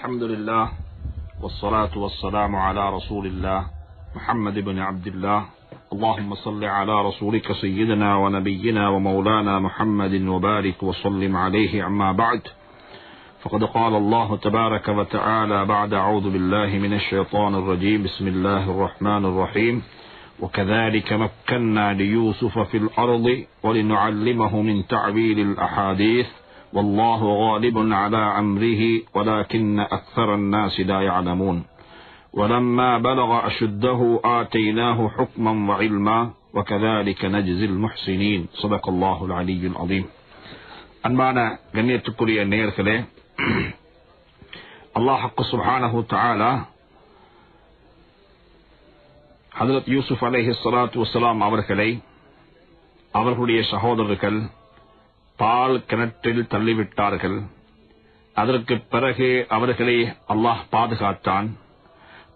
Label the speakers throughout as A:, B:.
A: الحمد لله والصلاة والسلام على رسول الله محمد بن عبد الله اللهم صل على رسولك سيدنا ونبينا ومولانا محمد وبارك وسلم عليه أما بعد فقد قال الله تبارك وتعالى بعد أعوذ بالله من الشيطان الرجيم بسم الله الرحمن الرحيم وكذلك مكنا ليوسف في الأرض ولنعلمه من تعبير الأحاديث والله غالب على أمره ولكن أكثر الناس لا يعلمون ولما بلغ أشده آتيناه حكما وعلما وكذلك نجزي المحسنين صدق الله العلي العظيم. அன்பான கண்ணியத்துக்குரிய நேயர்களே, அல்லாஹ் சுப்ஹானஹு தஆலா ஹஜ்ரத் யூசுப் அலைஹிஸ்ஸலாத்து வஸ்ஸலாம் அவர்களை அவர்களுடைய சகோதரர்கள் பால் கிணற்றில் தள்ளிவிட்டார்கள். அதற்கு பிறகு அவர்களை அல்லாஹ் பாதுகாத்தான்.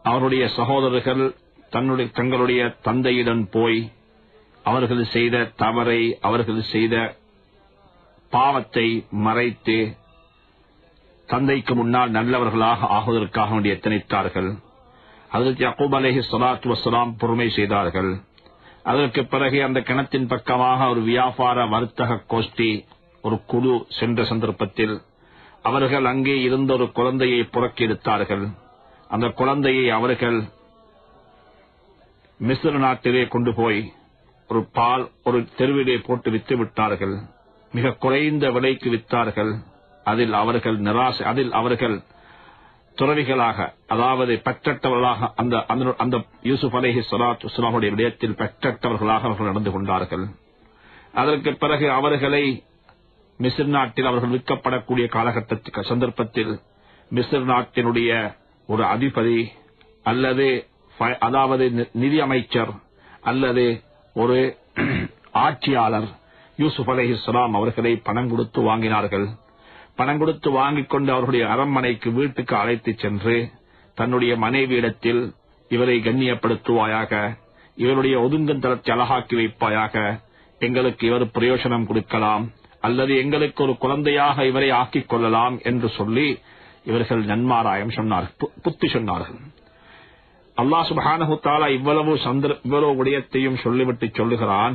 A: அவருடைய சகோதரர்கள் தங்களுடைய தந்தையிடம் போய் அவர்கள் செய்த தவறை, அவர்கள் செய்த பாவத்தை மறைத்து தந்தைக்கு முன்னால் நல்லவர்களாக ஆகுவதற்காக வேண்டி எத்தனித்தார்கள். ஹஜ்ரத் யாக்கூப் அலைஹிஸ்ஸலாத்து வஸ்ஸலாம் பொறுமை செய்தார்கள். அதற்கு பிறகு அந்த கிணத்தின் பக்கமாக ஒரு வியாபார வர்த்தக கோஷ்டி, ஒரு குழு சென்ற சந்தர்ப்பத்தில் அவர்கள் அங்கே இருந்த ஒரு குழந்தையை புறக்கெடுத்தார்கள். அந்த குழந்தையை அவர்கள் மிஸ்ர் நாட்டிலே கொண்டு போய் ஒரு தெருவிலே போட்டு வித்து விட்டார்கள். மிக குறைந்த விலைக்கு வித்தார்கள். அதில் அவர்கள் துறவிகளாக, அதாவது பெற்றவர்களாக, அந்த யூசுப் அலைஹிஸ்ஸலாத்து வஸ்ஸலாமுடைய விடயத்தில் பெற்றவர்களாக அவர்கள் நடந்து கொண்டார்கள். அதற்கு பிறகு அவர்களை மிஸ்ர் நாட்டில் அவர்கள் விற்கப்படக்கூடிய காலகட்டத்துக்கு சந்தர்ப்பத்தில் மிஸ்ர் நாட்டினுடைய ஒரு அதிபதி அதாவது நிதி அமைச்சர் அல்லது ஒரு ஆட்சியாளர் யூசுப் அலைஹிஸ்ஸலாம் அவர்களை பணம் கொடுத்து வாங்கினார்கள். பணம் கொடுத்து வாங்கிக் கொண்டு அவர்களுடைய அரண்மனைக்கு வீட்டுக்கு அழைத்து சென்று தன்னுடைய மனைவியிடத்தில் இவரை கண்ணியப்படுத்துவாயாக, இவருடைய ஒதுங்கந்தளத்தை அழகாக்கி வைப்பாயாக, எங்களுக்கு இவர் பிரயோஜனம் கொடுக்கலாம் அல்லது எங்களுக்கு ஒரு குழந்தையாக இவரை ஆக்கிக் கொள்ளலாம் என்று சொல்லி இவர்கள் நன்மாராயம் புத்தி சொன்னார்கள். அல்லாஹ் சுப்ஹானஹு தஆலா இவ்வளவு விடயத்தையும் சொல்லிவிட்டு சொல்லுகிறான்,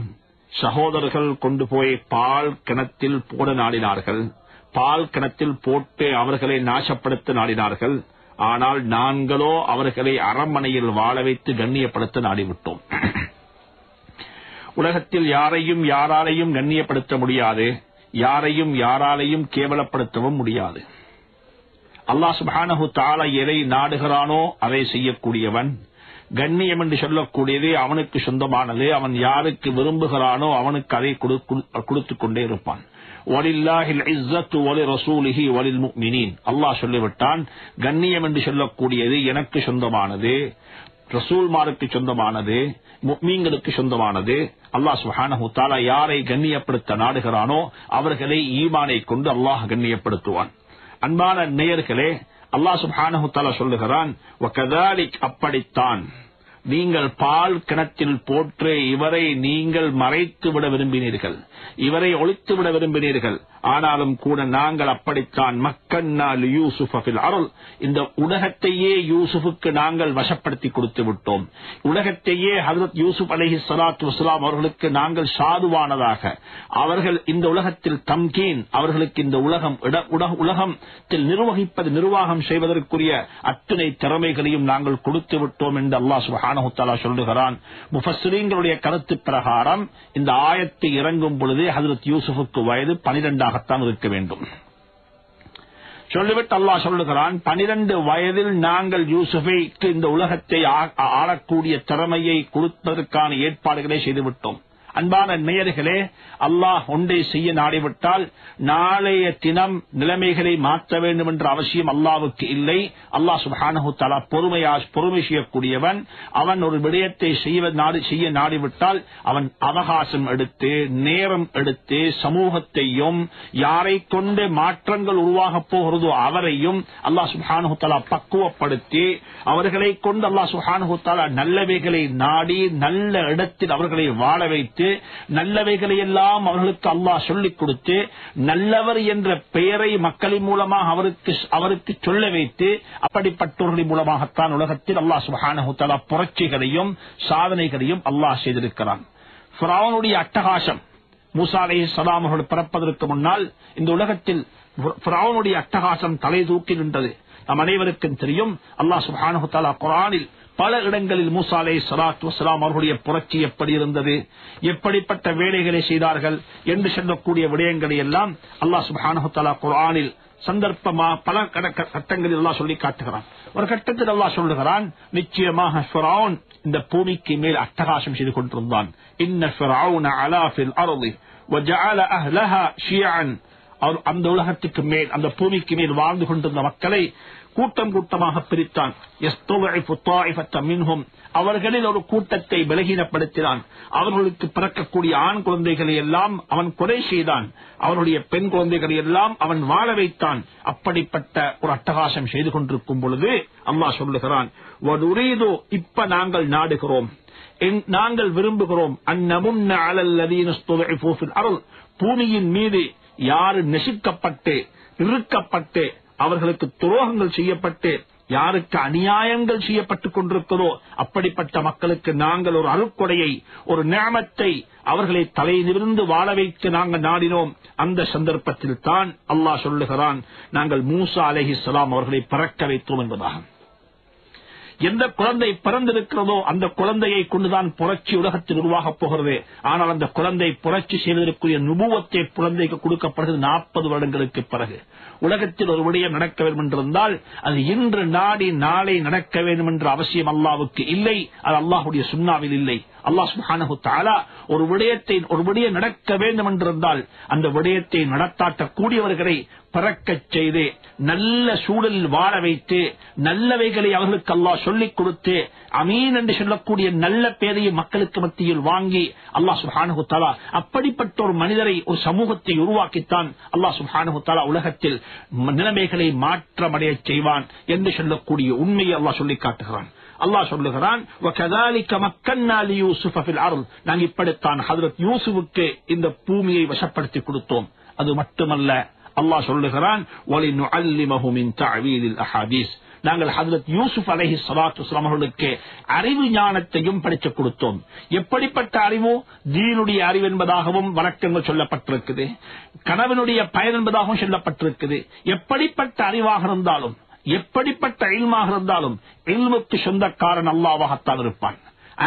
A: சகோதரர்கள் கொண்டு போய் பால் கிணத்தில் போட நாடினார்கள். பால் கிணத்தில் போட்டு அவர்களை நாசப்படுத்த நாடினார்கள். ஆனால் நாங்களோ அவர்களை அரண்மனையில் வாழ வைத்து கண்ணியப்படுத்த நாடிவிட்டோம். உலகத்தில் யாராலையும் கண்ணியப்படுத்த முடியாது, யாராலையும் கேவலப்படுத்தவும் முடியாது. அல்லாஹ் சுப்ஹானஹு தஆலா எதை நாடுகிறானோ அதை செய்யக்கூடியவன். கண்ணியம் என்று சொல்லக்கூடியது அவனுக்கு சொந்தமானது. அவன் யாருக்கு விரும்புகிறானோ அவனுக்கு அதை கொடுத்துக் கொண்டே இருப்பான். வலில்லாஹில் இஸ்ஸத்து வலிரசூலிஹி வலில் முஃமினீன். அல்லாஹ் சொல்லிவிட்டான், கண்ணியம் என்று சொல்லக்கூடியது எனக்கு சொந்தமானது, ரசூல்மாருக்கு சொந்தமானது, முஃமின்களுக்கு சொந்தமானது. அல்லாஹ் சுப்ஹானஹு தஆலா யாரை கண்ணியப்படுத்த நாடுகிறானோ அவர்களை ஈமானை கொண்டு அல்லாஹ் கண்ணியப்படுத்துவான். அன்பான நேயர்களே, அல்லாஹ் சுப்ஹானஹு தஆலா சொல்லுகிறான், வகதாலிக், அப்படித்தான் நீங்கள் பால் கிணத்தில் போற்று இவரை நீங்கள் மறைத்து விட விரும்பினீர்கள், இவரை ஒழித்து விட விரும்பினீர்கள். ஆனாலும் கூட நாங்கள் அப்படித்தான் மக்கன்னா லியூசுஃப ஃபில் அர்ள், இந்த உலகத்தையே யூசுஃபுக்கு நாங்கள் வசப்படுத்தி கொடுத்து விட்டோம். உலகத்தையே ஹஜ்ரத் யூசுப் அலைஹிஸ்ஸலாத்து வஸ்ஸலாம் அவர்களுக்கு நாங்கள் சாதுவானதாக, அவர்கள் இந்த உலகத்தில் தம்கீன், அவர்களுக்கு இந்த உலகத்தில் நிர்வாகம் செய்வதற்குரிய அத்தனை திறமைகளையும் நாங்கள் கொடுத்து விட்டோம் என்று அல்லாஹ் சுப்ஹானஹு தஆலா சொல்லுகிறான். முஃபஸ்ஸிரீன்களுடைய கருத்து பிரகாரம் இந்த ஆயத்து இறங்கும் பொழுது ஹஜ்ரத் யூசுஃபுக்கு வயது 12 இருக்க வேண்டும். சொல்லிவிட்டு அல்லாஹ் சொல்லுகிறான், 12 வயதில் நாங்கள் யூசுஃபைக்கு இந்த உலகத்தை ஆளக்கூடிய திறமையை கொடுப்பதற்கான ஏற்பாடுகளை செய்துவிட்டோம். அன்பான நேயர்களே, அல்லாஹ் ஒன்றை செய்ய நாடிவிட்டால் நாளைய தினம் நிலைமைகளை மாற்ற வேண்டும் என்ற அவசியம் அல்லாஹ்வுக்கு இல்லை. அல்லாஹ் சுப்ஹானஹு தஆலா பொறுமை செய்யக்கூடியவன். அவன் ஒரு விடயத்தை செய்ய நாடிவிட்டால் அவன் அவகாசம் எடுத்து, நேரம் எடுத்து, சமூகத்தையும் யாரை கொண்டு மாற்றங்கள் உருவாக போகிறதோ அவரையும் அல்லாஹ் சுப்ஹானஹு தஆலா பக்குவப்படுத்தி அவர்களை கொண்டு அல்லாஹ் சுப்ஹானஹு தஆலா நல்லவைகளை நாடி நல்ல இடத்தில் அவர்களை வாழ வைத்து கொடுத்து, நல்லவைகளை எல்லாம் அவர்களுக்கு அல்லாஹ் சொல்லிக் கொடுத்து, நல்லவர் என்ற பெயரை மக்களின் மூலமாக அவருக்கு சொல்ல வைத்து, அப்படிப்பட்டவர்களின் மூலமாகத்தான் உலகத்தில் அல்லாஹ் சுப்ஹானஹு தஆலா புரட்சிகளையும் சாதனைகளையும் அல்லாஹ் செய்திருக்கிறான். ஃபிரௌனுடைய அட்டகாசம், மூசா அலைஹிஸ்ஸலாம் அவர்கள் பிறப்பதற்கு முன்னால் இந்த உலகத்தில் ஃபிரௌனுடைய அட்டகாசம் தலை தூக்கி நின்றது. நம் அனைவருக்கும் தெரியும். அல்லாஹ் சுப்ஹானஹு தஆலா குர்ஆனில் பல இடங்களில் மூசா அலைஹிஸ்ஸலாத்து வஸ்ஸலாம் அவர்களுடைய புரட்சி எப்படி இருந்தது, எப்படிப்பட்ட வேலைகளை செய்தார்கள் என்று சொல்லக்கூடிய விடயங்களை எல்லாம் அல்லாஹ் சுப்ஹானஹு தஆலா குர்ஆனில் சந்தர்ப்பமா பல கட்டங்களில் அல்லாஹ் சொல்லி காட்டுகிறான். ஒரு கட்டத்தில் அல்லாஹ் சொல்லுகிறான், நிச்சயமாக ஃபிரௌன் இந்த பூமிக்கு மேல் அட்டகாசம் செய்து கொண்டிருந்தான். இன்ன ஃபிரௌன அலா ஃபில் அர்தி வஜஅல அஹ்லஹா ஷியஅன். அந்த உலகத்துக்கு மேல், அந்த பூமிக்கு மேல் வாழ்ந்து கொண்டிருந்த மக்களை கூட்டம் கூட்டமாக பிரித்தான். அவர்களில் ஒரு கூட்டத்தை பலகீனப்படுத்தினான். அவர்களுக்கு பிறக்கக்கூடிய ஆண் குழந்தைகளை எல்லாம் அவன் கொலை செய்தான். அவருடைய பெண் குழந்தைகளை எல்லாம் அவன் வாழ வைத்தான். அப்படிப்பட்ட ஒரு அட்டகாசம் செய்து கொண்டிருக்கும் பொழுது அல்லாஹ் சொல்லுகிறான், இப்ப நாங்கள் நாடுகிறோம், நாங்கள் விரும்புகிறோம், அந்நமுன்ன அலல் லதீன ஸ்துதிஃபூ ஃபில் அர்த், பூமியின் மீது யாரு நெசுக்கப்பட்டு இறுக்கப்பட்டு அவர்களுக்கு துரோகங்கள் செய்யப்பட்டு யாருக்கு அநியாயங்கள் செய்யப்பட்டுக் கொண்டிருக்கிறதோ அப்படிப்பட்ட மக்களுக்கு நாங்கள் ஒரு அருட்கொடையை, ஒரு நிஅமத்தை, அவர்களை தலை நிமிர்ந்து வாழ வைத்து நாங்கள் நாடினோம். அந்த சந்தர்ப்பத்தில் தான் அல்லாஹ் சொல்லுகிறான், நாங்கள் மூசா அலைஹிஸ்ஸலாம் அவர்களை பிறக்க வைத்தோம் என்பதாக. எந்த குழந்தை பிறந்திருக்கிறதோ அந்த குழந்தையை கொண்டுதான் புரட்சி உலகத்தில் உருவாகப் போகிறது. ஆனால் அந்த குழந்தை புரட்சி செய்வதற்குரிய நுபுவத்தை குழந்தைக்கு கொடுக்கப்படுகிறது 40 வருடங்களுக்கு பிறகு. உலகத்தில் ஒரு விடயம் நடக்க வேண்டும் என்றிருந்தால் அது இன்று நாடி நாளை நடக்க வேண்டும் என்ற அவசியம் அல்லாஹ்வுக்கு இல்லை. அது அல்லாஹ்வுடைய சுன்னாவில் இல்லை. அல்லாஹ் சுப்ஹானஹு தஆலா ஒரு விடயம் நடக்க வேண்டும் என்றிருந்தால் அந்த விடயத்தை நடத்தாட்டக்கூடியவர்களை பிறக்கச் செய்து நல்ல சூழலில் வாழ வைத்து நல்லவைகளை அவர்களுக்கு அல்லாஹ் சொல்லிக் கொடுத்து அமீன் என்று சொல்லக்கூடிய நல்ல பேரையை மக்களுக்கு மத்தியில் வாங்கி அல்லாஹ் சுப்ஹானஹு தஆலா அப்படிப்பட்ட ஒரு மனிதரை, ஒரு சமூகத்தை உருவாக்கித்தான் அல்லாஹ் சுப்ஹானஹு தஆலா உலகத்தில் நிலைமைகளை மாற்றமடைய செய்வான் என்று சொல்லக்கூடிய உண்மையை அல்லாஹ் சொல்லி காட்டுகிறான். அல்லாஹ் சொல்லுகிறான், நாங்கள் இப்படித்தான் ஹஜ்ரத் யூசுஃபுக்கு இந்த பூமியை வசப்படுத்தி கொடுத்தோம். அது மட்டுமல்ல, அல்லாஹ் சொல்லுகிறான், நாங்கள் ஹஜ்ரத் யூசுப் அலைஹிஸ்ஸலாத்து வஸ்ஸலாம் அவர்களுக்கு அறிவு ஞானத்தையும் படித்துக் கொடுத்தோம். எப்படிப்பட்ட அறிவு? தீனுடைய அறிவு என்பதாகவும் வழக்கங்கள் சொல்லப்பட்டிருக்குது, கனவினுடைய பயன் என்பதாகவும் சொல்லப்பட்டிருக்குது. எப்படிப்பட்ட அறிவாக இருந்தாலும், எப்படிப்பட்ட இல்மாக இருந்தாலும் இல்முக்கு சொந்தக்காரன் அல்லாஹ்வாகத்தான் இருப்பான்,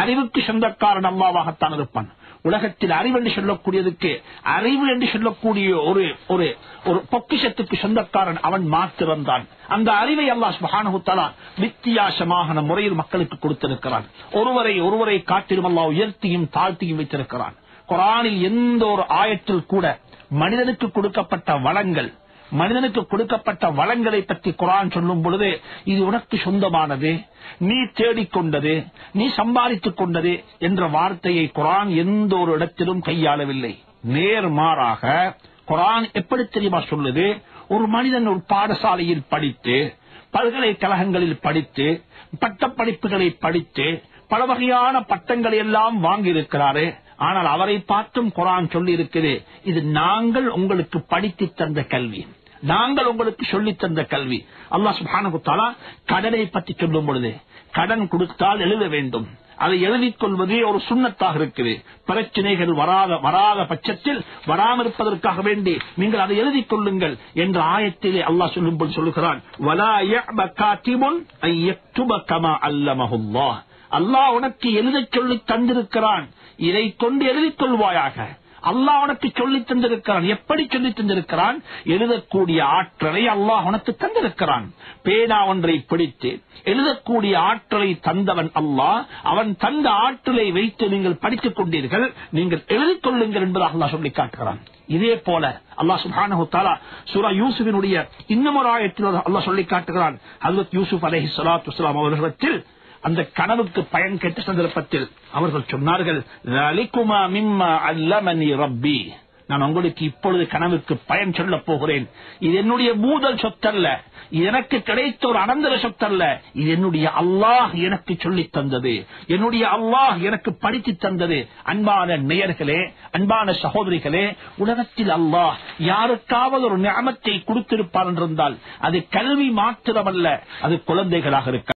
A: அறிவுக்கு சொந்தக்காரன் அல்லாஹ்வாகத்தான் இருப்பான். உலகத்தில் அறிவு என்று சொல்லக்கூடியதுக்கு, அறிவு என்று சொல்லக்கூடிய ஒரு பொக்கிஷத்துக்கு சொந்தக்காரன் அவன் மாத்திரம்தான். அந்த அறிவை அல்லாஹ் சுப்ஹானஹு தஆலா வித்தியாசமான முறையில் மக்களுக்கு கொடுத்திருக்கிறான். ஒருவரை காட்டிலும் அல்லாஹ் உயர்த்தியும் தாழ்த்தியும் வைத்திருக்கிறான். குர்ஆனில் எந்த ஒரு ஆயத்தில் கூட மனிதனுக்கு கொடுக்கப்பட்ட வளங்கள், மனிதனுக்கு கொடுக்கப்பட்ட வளங்களை பற்றி குர்ஆன் சொல்லும் பொழுது இது உனக்கு சொந்தமானது, நீ தேடிக்கொண்டது, நீ சம்பாதித்துக் கொண்டது என்ற வார்த்தையை குர்ஆன் எந்த ஒரு இடத்திலும் கையாளவில்லை. நேர்மாறாக குர்ஆன் எப்படி தெரியுமா சொல்லுது? ஒரு மனிதன் ஒரு பாடசாலையில் படித்து, பல்கலைக்கழகங்களில் படித்து, பட்டப்படிப்புகளை படித்து, பல வகையான பட்டங்களை எல்லாம் வாங்கி இருக்கிறாரு. ஆனால் அவரை பார்த்தும் குர்ஆன் சொல்லி இருக்குது, இது நாங்கள் உங்களுக்கு படித்து தந்த கல்வி, நாங்கள் உங்களுக்கு சொல்லித் தந்த கல்வி. அல்லாஹ் சுப்ஹானஹு தஆலா கடனை பற்றி சொல்லும் பொழுது, கடன் கொடுத்தால் எழுத வேண்டும், அதை எழுதிக் கொள்வது ஒரு சுன்னத்தாக இருக்குது. பிரச்சனைகள் வராத பட்சத்தில் வராமல் இருப்பதற்காக வேண்டி நீங்கள் அதை எழுதிக் கொள்ளுங்கள் என்ற ஆயத்திலே அல்லாஹ் சொல்லும்போது சொல்லுகிறான், வலா யஅப காத்திபுன் அன் யக்துப கமா அல்லமஹுல்லாஹ். அல்லாஹ் உனக்கு எழுதச் சொல்லி தந்திருக்கிறான், இதை கொண்டு எழுதிக் கொள்வாயாக. அல்லாஹ் உனக்கு சொல்லி தந்திருக்கிறான். எப்படி சொல்லி தந்திருக்கிறான்? எழுதக்கூடிய ஆற்றலை அல்லாஹ் உனக்கு தந்திருக்கிறான். பேனா ஒன்றை பிடித்து எழுதக்கூடிய ஆற்றலை தந்தவன் அல்லாஹ். அவன் தந்த ஆற்றலை வைத்து நீங்கள் படித்துக் கொண்டீர்கள், நீங்கள் எழுதிக் கொள்ளுங்கள் என்பதாக அல்லாஹ் சொல்லி காட்டுகிறான். இதே போல அல்லாஹ் சுப்ஹானஹு தஆலா சூரா யூசுஃபினுடைய இன்னும் ஒரு ஆயத்தில் அல்லாஹ் சொல்லி காட்டுகிறான். ஹஜ்ரத் யூசுப் அலைஹிஸ்ஸலாத்து வஸ்ஸலாம் அவர்களிடத்தில் அந்த கனவுக்கு பயன் கேட்ட சந்தர்ப்பத்தில் அவர்கள் சொன்னார்கள், ذَلِكُمَا مِمَّا عَلَّمَنِي رَبِّي. நான் உங்களுக்கு இப்பொழுது கனவுக்கு பயன் சொல்ல போகிறேன். இது என்னுடைய மூதல் சொத்தல்ல, இது எனக்கு கிடைத்த ஒரு அனந்தர சொத்தல்ல, இது என்னுடைய அல்லாஹ் எனக்கு சொல்லித் தந்தது, என்னுடைய அல்லாஹ் எனக்கு படித்து தந்தது. அன்பான நேயர்களே, அன்பான சகோதரிகளே, உலகத்தில் அல்லாஹ் யாருக்காவது ஒரு நிஅமத்தை கொடுத்திருப்பார் என்றிருந்தால் அது கல்வி மாத்திரமல்ல, அது குழந்தைகளாக இருக்க